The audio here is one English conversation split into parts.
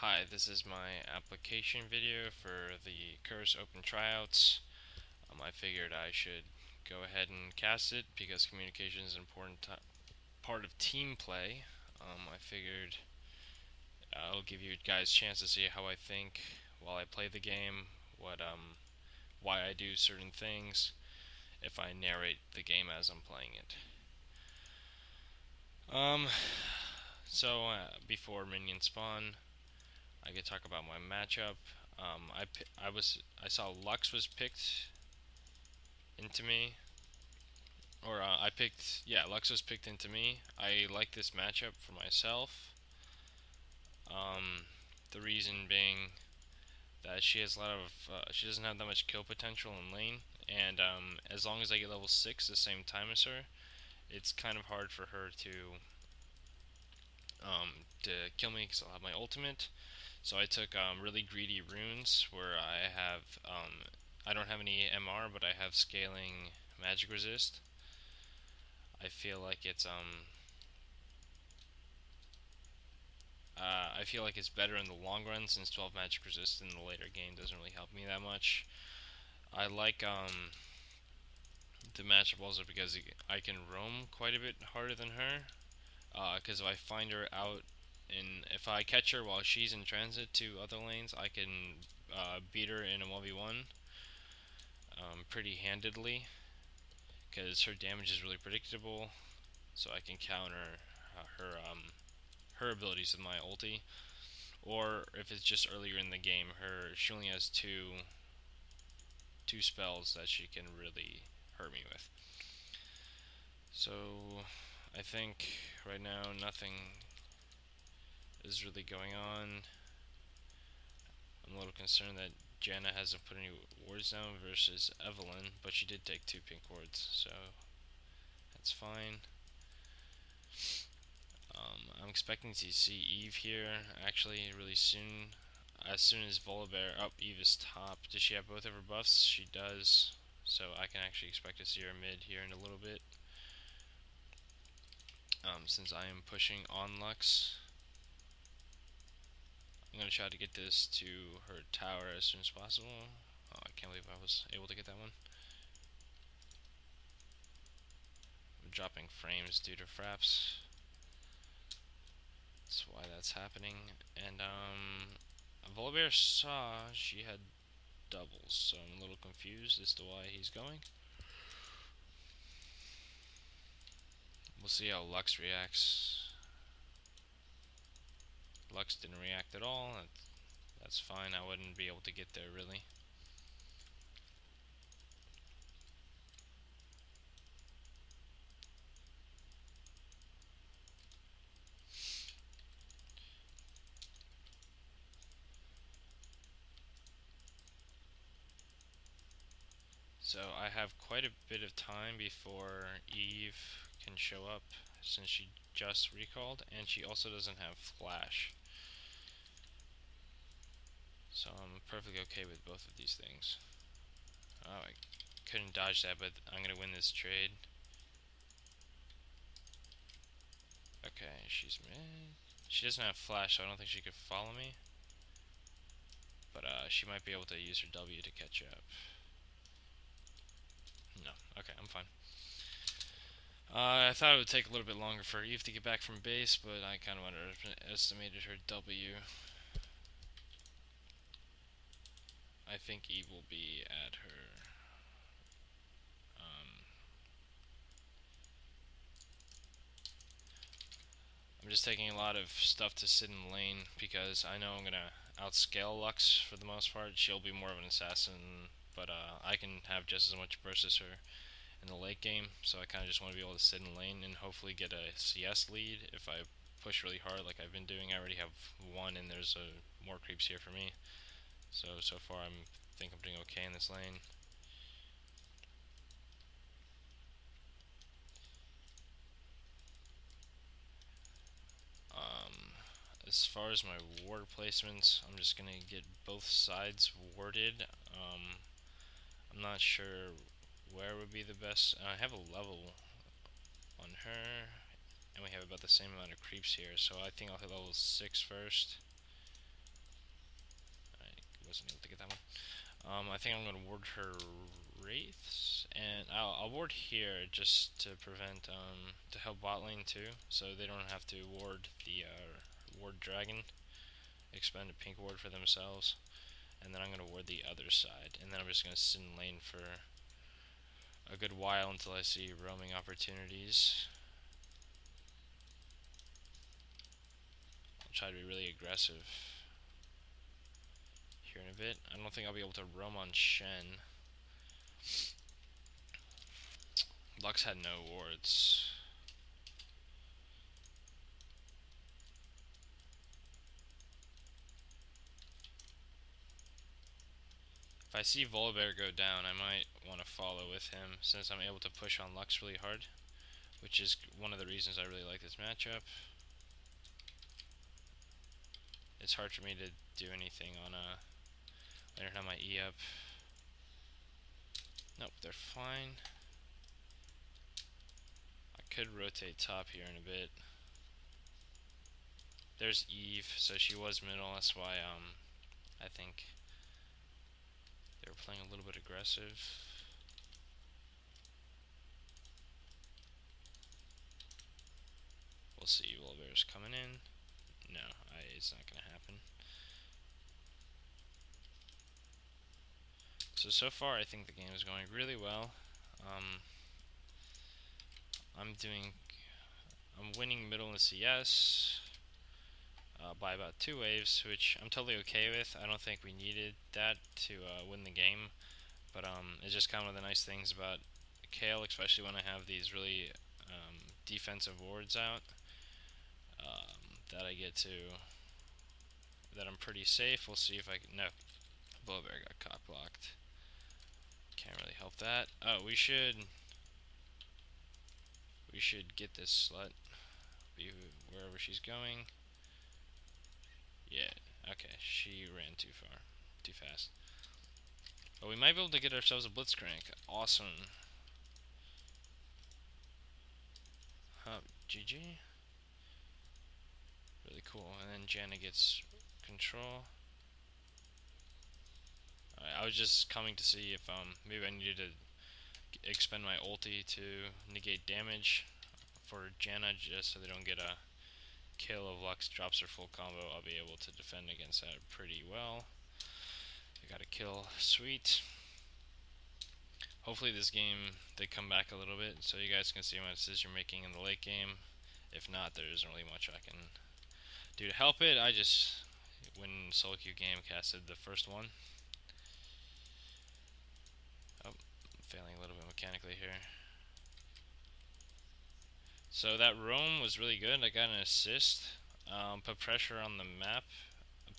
Hi, this is my application video for the Curse Open Tryouts. I figured I should go ahead and cast it because communication is an important part of team play. I figured I'll give you guys a chance to see how I think while I play the game, why I do certain things, if I narrate the game as I'm playing it. Um, Before minions spawn, I could talk about my matchup. I saw Lux was picked into me, or I picked yeah Lux was picked into me. I like this matchup for myself. Um, the reason being that she has a lot of she doesn't have that much kill potential in lane, and as long as I get level 6 the same time as her, it's kind of hard for her to kill me because I'll have my ultimate. So I took really greedy runes where I don't have any MR, but I have scaling magic resist. I feel like I feel like it's better in the long run since 12 magic resist in the later game doesn't really help me that much. I like the matchup also because I can roam quite a bit harder than her. Because if I find her out if I catch her while she's in transit to other lanes, I can beat her in a 1v1 pretty handedly because her damage is really predictable. So I can counter her abilities with my ulti. Or if it's just earlier in the game, she only has two spells that she can really hurt me with. So I think right now nothing is really going on. I'm a little concerned that Janna hasn't put any wards down versus Evelynn, but she did take 2 pink wards, so that's fine. I'm expecting to see Eve here actually really soon. As soon as Volibear, Eve is top. Does she have both of her buffs? She does. So I can actually expect to see her mid here in a little bit. Since I am pushing on Lux, I'm going to try to get this to her tower as soon as possible. Oh, I can't believe I was able to get that one. I'm dropping frames due to fraps. That's why that's happening. And Volibear saw she had doubles, so I'm a little confused as to why he's going. We'll see how Lux reacts. Lux didn't react at all. That's fine. I wouldn't be able to get there really. So I have quite a bit of time before Eve can show up since she just recalled, and she also doesn't have flash. So I'm perfectly okay with both of these things. Oh, I couldn't dodge that, but I'm gonna win this trade. Okay, she's mid. She doesn't have flash, so I don't think she could follow me. But she might be able to use her W to catch up. No, okay, I'm fine. I thought it would take a little bit longer for Eve to get back from base, but I kind of underestimated her W. I think Eve will be at her. Um, I'm just taking a lot of stuff to sit in lane because I know I'm gonna outscale Lux for the most part. She'll be more of an assassin, but I can have just as much burst as her in the late game. So I kind of just want to be able to sit in lane and hopefully get a CS lead if I push really hard like I've been doing. I already have one, and there's more creeps here for me. So far I think I'm doing okay in this lane. As far as my ward placements, I'm just gonna get both sides warded. I'm not sure where would be the best. I have a level on her, and we have about the same amount of creeps here, so I think I'll hit level 6 first. wasn't able to get that one. I think I'm going to ward her wraiths, and I'll ward here just to prevent to help bot lane too, so they don't have to ward the ward dragon, expend a pink ward for themselves, and then I'm going to ward the other side, and then I'm just going to sit in lane for a good while until I see roaming opportunities. I'll try to be really aggressive here in a bit. I don't think I'll be able to roam on Shen. Lux had no wards. If I see Volibear go down, I might want to follow with him, since I'm able to push on Lux really hard, which is one of the reasons I really like this matchup. It's hard for me to do anything on a... I don't have my E up. Nope, they're fine. I could rotate top here in a bit. There's Eve, so she was middle, that's why I think they were playing a little bit aggressive. We'll see. Volibear's coming in. No, it's not going to happen. So far I think the game is going really well. I'm winning middle in CS by about 2 waves, which I'm totally okay with. I don't think we needed that to win the game, but it's just kind of one of the nice things about Kayle, especially when I have these really defensive wards out, that I get to, that I'm pretty safe. We'll see if I can. No, Volibear got cock blocked. Can't really help that. Oh, we should get this slut. Be wherever she's going. Yeah, okay, she ran too far, too fast. But we might be able to get ourselves a Blitzcrank. Awesome. GG. Really cool. And then Janna gets control. I was just coming to see if maybe I needed to expend my ulti to negate damage for Janna, just so they don't get a kill. If Lux drops her full combo, I'll be able to defend against that pretty well. I got a kill. Sweet. Hopefully this game they come back a little bit so you guys can see my decision making in the late game. If not, there isn't really much I can do to help it. I just, when solo queue game casted the first one. Oh, I'm failing a little bit mechanically here. So that roam was really good. I got an assist, put pressure on the map,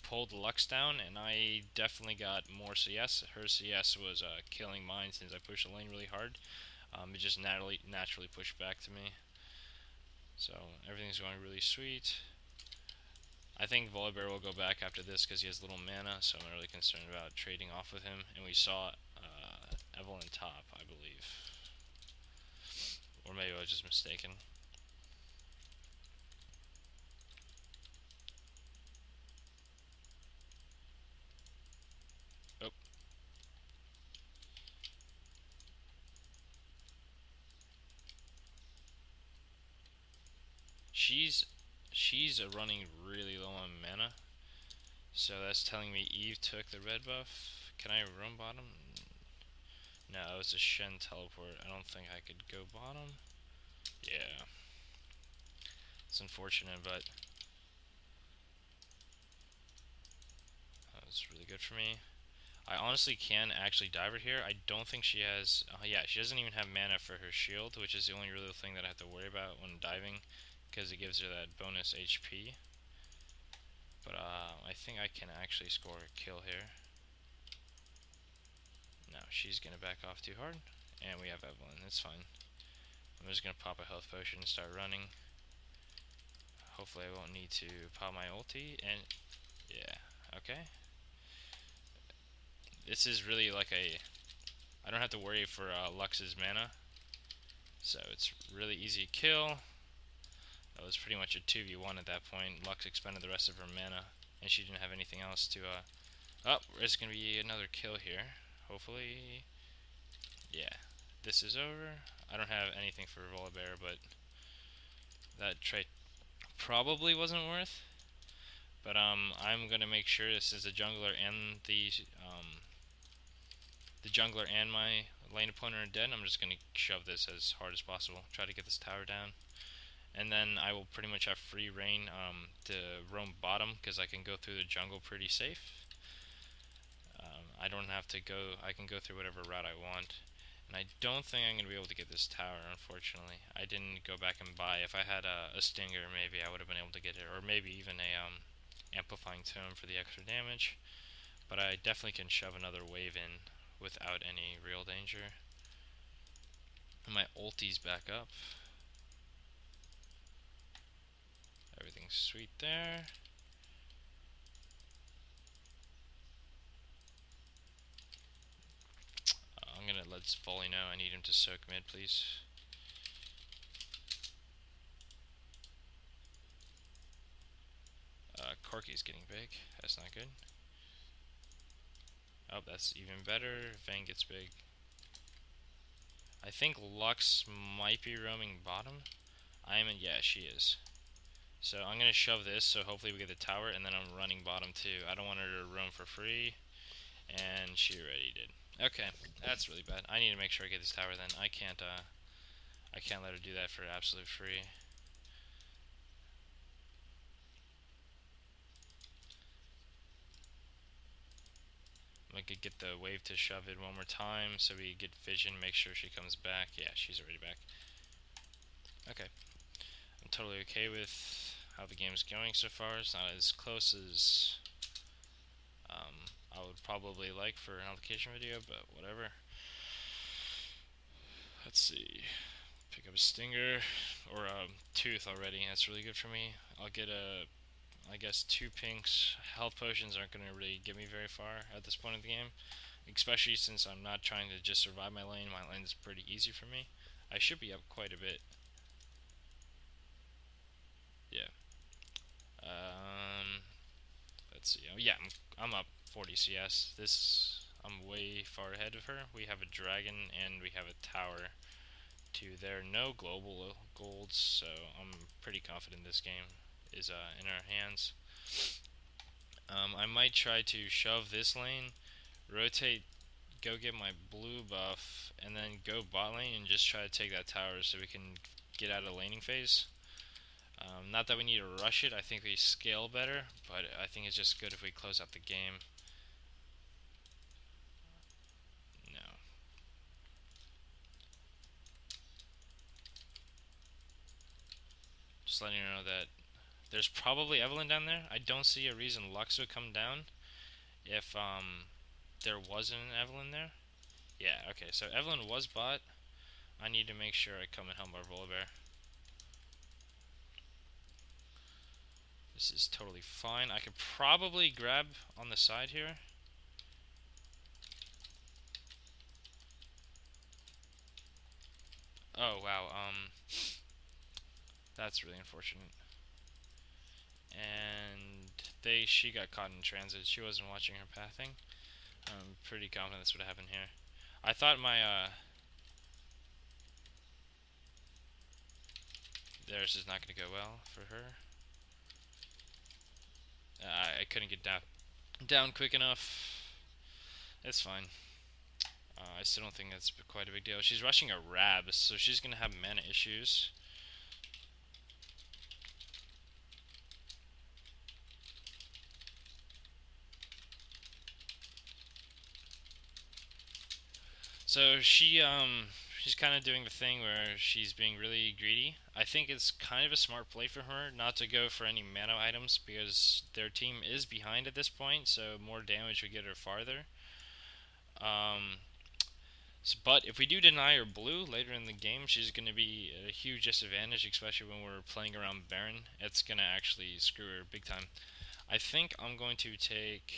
pulled Lux down, and I definitely got more CS. Her CS was killing mine since I pushed the lane really hard. It just naturally pushed back to me. So everything's going really sweet. I think Volibear will go back after this because he has little mana, so I'm not really concerned about trading off with him. And we saw Evelynn top, I believe. Or maybe I was just mistaken. Oh. She's running really low on mana. So that's telling me Eve took the red buff. Can I roam bottom? No, it was a Shen teleport. I don't think I could go bottom. Yeah. It's unfortunate, but that was really good for me. I honestly can actually dive her here. I don't think she has... yeah, she doesn't even have mana for her shield, which is the only real thing that I have to worry about when diving, because it gives her that bonus HP. But I think I can actually score a kill here. No, she's going to back off too hard. And we have Evelynn. It's fine. I'm just going to pop a health potion and start running. Hopefully I won't need to pop my ulti. And yeah, okay. This is really like a... I don't have to worry for Lux's mana. So it's really easy to kill. That was pretty much a 2v1 at that point. Lux expended the rest of her mana, and she didn't have anything else to Oh, there's gonna be another kill here. Hopefully, yeah. This is over. I don't have anything for Volibear, but that trait probably wasn't worth. But I'm gonna make sure this is the jungler and my lane opponent are dead. I'm just gonna shove this as hard as possible. Try to get this tower down, and then I will pretty much have free reign to roam bottom because I can go through the jungle pretty safe. I don't have to go. I can go through whatever route I want. And I don't think I'm going to be able to get this tower, unfortunately. I didn't go back and buy. If I had a stinger, maybe I would have been able to get it. Or maybe even a amplifying tome for the extra damage. But I definitely can shove another wave in without any real danger. And my ulti's back up. Everything's sweet there. I'm going to let Volley know I need him to soak mid, please. Corki's getting big. That's not good. Oh, that's even better. Vayne gets big. I think Lux might be roaming bottom. Yeah, she is. So I'm gonna shove this, so hopefully we get the tower, and then I'm running bottom too. I don't want her to roam for free, and she already did. Okay, that's really bad. I need to make sure I get this tower then. I can't let her do that for absolute free. I'm gonna get the wave to shove it one more time, so we get vision, make sure she comes back. Yeah, she's already back. Okay. I'm totally okay with how the game's going so far. It's not as close as I would probably like for an application video, but whatever. Let's see. Pick up a stinger or a tooth already. That's really good for me. I'll get I guess 2 pinks. Health potions aren't going to really get me very far at this point of the game, especially since I'm not trying to just survive my lane. My lane is pretty easy for me. I should be up quite a bit. Yeah. Let's see. Oh, yeah, I'm up 40 CS. I'm way far ahead of her. We have a dragon and we have a tower to their no global golds, so I'm pretty confident this game is in our hands. I might try to shove this lane, rotate, go get my blue buff, and then go bot lane and just try to take that tower so we can get out of the laning phase. Not that we need to rush it, I think we scale better, but I think it's just good if we close out the game. No. Just letting you know that there's probably Evelynn down there. I don't see a reason Lux would come down if there wasn't an Evelynn there. Yeah, okay, so Evelynn was bot. I need to make sure I come and help our Volibear. This is totally fine. I could probably grab on the side here. Oh, wow, that's really unfortunate. And she got caught in transit. She wasn't watching her pathing. I'm pretty confident that's what happened here. I thought my, theirs is not going to go well for her. I couldn't get down quick enough. It's fine. I still don't think that's quite a big deal. She's rushing a Rab, so she's going to have mana issues. So she's kind of doing the thing where she's being really greedy. I think it's kind of a smart play for her not to go for any mana items because their team is behind at this point, so more damage would get her farther. But if we do deny her blue later in the game, she's going to be at a huge disadvantage, especially when we're playing around Baron. It's going to actually screw her big time. I think I'm going to take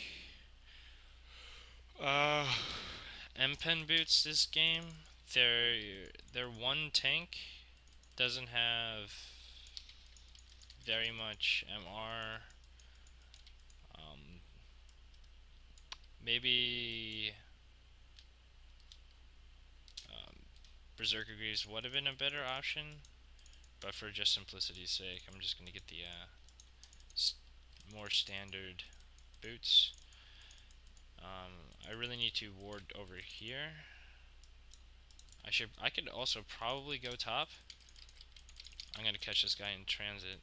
uh, M-Pen boots this game. Their one tank doesn't have very much MR. maybe um, Berserker Greaves would have been a better option, but for just simplicity's sake, I'm just gonna get the more standard boots. I really need to ward over here. I could also probably go top. I'm gonna catch this guy in transit.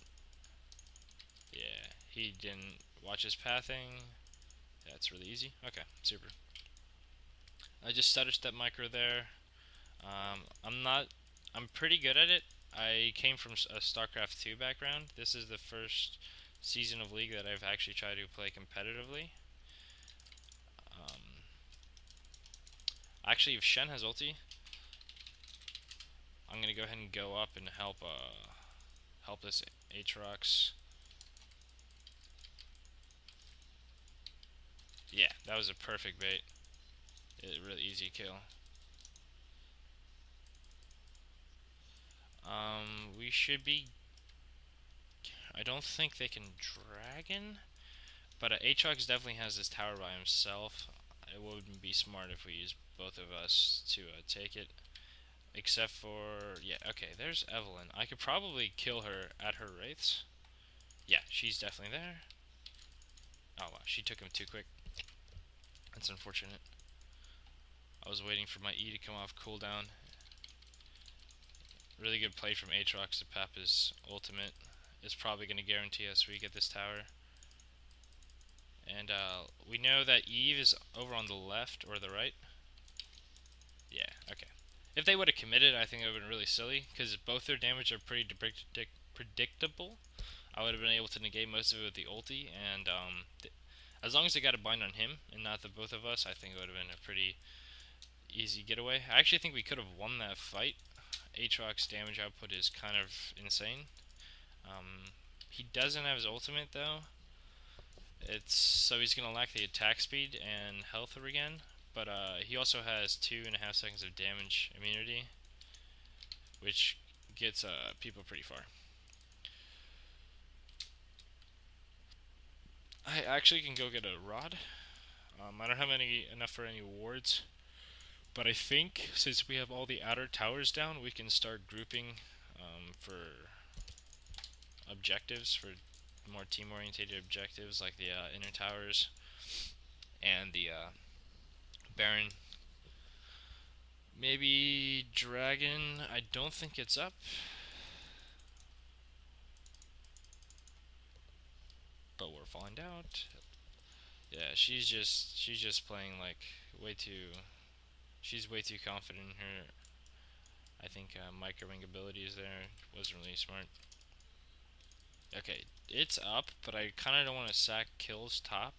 Yeah, he didn't watch his pathing. That's really easy. Okay, super. I just stutter step micro there. I'm pretty good at it. I came from a StarCraft 2 background. This is the first season of League that I've actually tried to play competitively. Um, Actually, if Shen has ulti, I'm gonna go ahead and go up and help this Aatrox. Yeah, that was a perfect bait. A really easy kill. We should be. I don't think they can dragon, but Aatrox definitely has this tower by himself. It wouldn't be smart if we use both of us to take it. Except for, yeah, okay, there's Evelynn. I could probably kill her at her wraiths. Yeah, she's definitely there. Oh wow, she took him too quick. That's unfortunate. I was waiting for my E to come off cooldown. Really good play from Aatrox to pap his ultimate. Is probably going to guarantee us we get this tower. And we know that Eve is over on the left or the right. Yeah, okay. If they would have committed, I think it would have been really silly, because both their damage are pretty predictable. I would have been able to negate most of it with the ulti, and as long as they got a bind on him and not the both of us, I think it would have been a pretty easy getaway. I actually think we could have won that fight. Aatrox's damage output is kind of insane. He doesn't have his ultimate though. So he's gonna lack the attack speed and health regen, but he also has 2.5 seconds of damage immunity, which gets people pretty far. I actually can go get a rod. I don't have enough for any wards, but I think since we have all the outer towers down, we can start grouping for objectives, for more team-oriented objectives like the inner towers and the Baron. Maybe Dragon. I don't think it's up, but we'll find out. Yeah, she's just playing like way too. She's way too confident in her. I think microwing abilities there wasn't really smart. Okay, it's up, but I kind of don't want to sack kills top.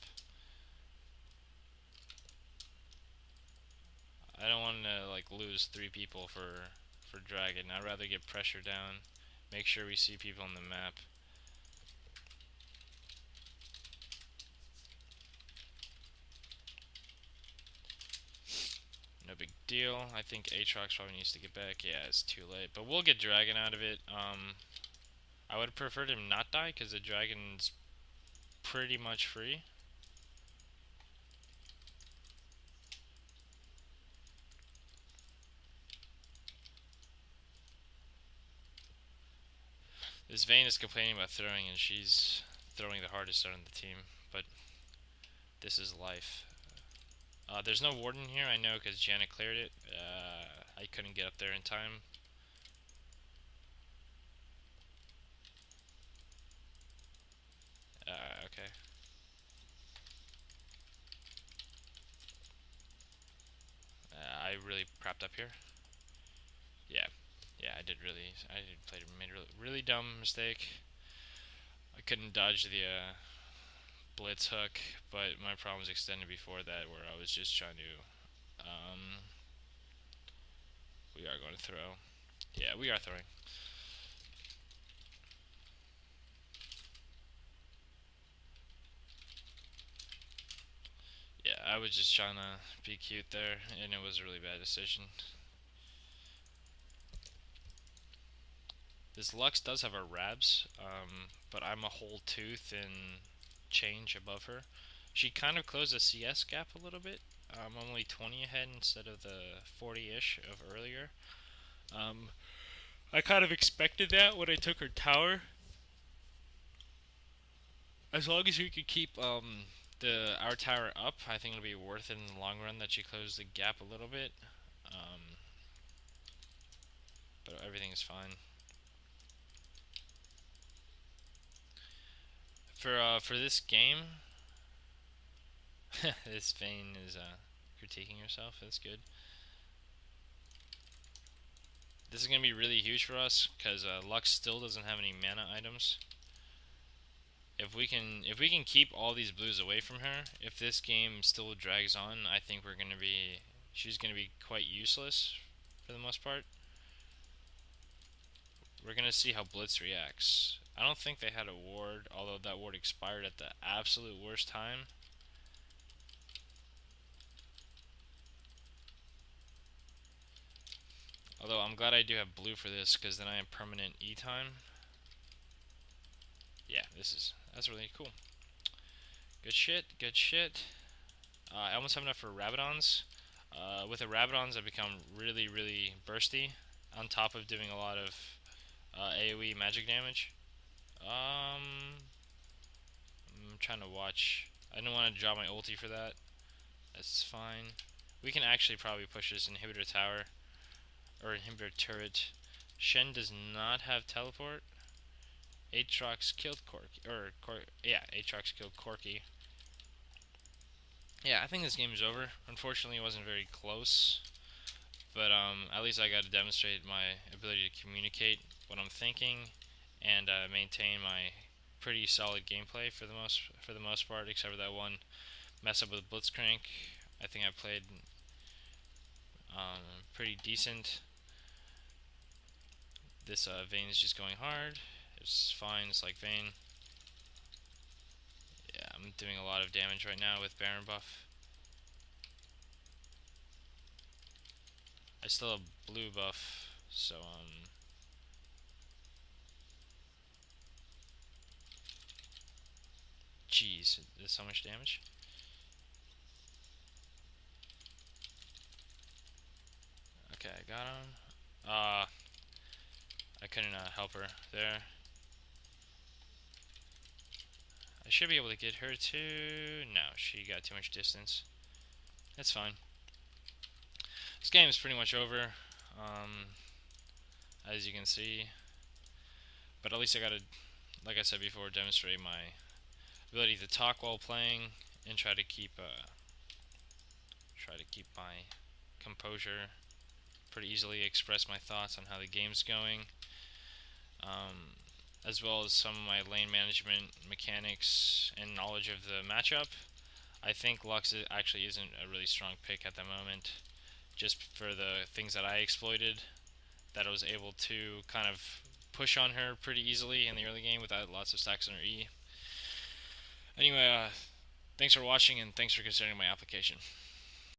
I don't want to like lose 3 people for Dragon. I'd rather get pressure down, make sure we see people on the map. No big deal. I think Aatrox probably needs to get back. Yeah, it's too late, but we'll get Dragon out of it. I would have preferred him not die because the Dragon's pretty much free. This Vayne is complaining about throwing, and she's throwing the hardest out on the team, but this is life. There's no warden here, I know, because Janet cleared it. I couldn't get up there in time. Okay. I really crapped up here. Yeah, yeah, I did made a really dumb mistake. I couldn't dodge the blitz hook, but my problem was extended before that, where I was just trying to. We are going to throw. Yeah, we are throwing. Yeah, I was just trying to be cute there, and it was a really bad decision. This Lux does have a Rabs, but I'm a whole tooth and change above her. She kind of closed the CS gap a little bit. I'm only 20 ahead instead of the 40-ish of earlier. Um, I kind of expected that when I took her tower. As long as we could keep the our tower up, I think it'll be worth it in the long run that she closed the gap a little bit. Um, but everything is fine. For this game, this Vayne is critiquing herself. That's good. This is gonna be really huge for us because Lux still doesn't have any mana items. If we can keep all these blues away from her, if this game still drags on, I think she's gonna be quite useless for the most part. We're gonna see how Blitz reacts. I don't think they had a ward, although that ward expired at the absolute worst time. Although I'm glad I do have blue for this, because then I have permanent E time. Yeah, that's really cool. Good shit, good shit. I almost have enough for Rabadons. With the Rabadons, I become really, really bursty, on top of doing a lot of AoE magic damage. I'm trying to watch. I didn't want to draw my ulti for that. That's fine. We can actually probably push this inhibitor tower, or inhibitor turret. Shen does not have teleport. Aatrox killed Corki, yeah, Aatrox killed Corki. Yeah, I think this game is over. Unfortunately, it wasn't very close, but at least I got to demonstrate my ability to communicate what I'm thinking and maintain my pretty solid gameplay for the most part, except for that one mess up with Blitzcrank. I think I played pretty decent. This Vayne is just going hard. It's fine. It's like Vayne. Yeah, I'm doing a lot of damage right now with Baron buff. I still have blue buff, so jeez, there's so much damage. Okay, I got him. I couldn't help her there. I should be able to get her too. No, she got too much distance. That's fine. This game is pretty much over, as you can see. But at least I gotta, like I said before, demonstrate my ability to talk while playing and try to keep my composure. Pretty easily express my thoughts on how the game's going, as well as some of my lane management mechanics and knowledge of the matchup. I think Lux actually isn't a really strong pick at the moment, just for the things that I exploited, that I was able to kind of push on her pretty easily in the early game without lots of stacks on her E. Anyway, thanks for watching and thanks for considering my application.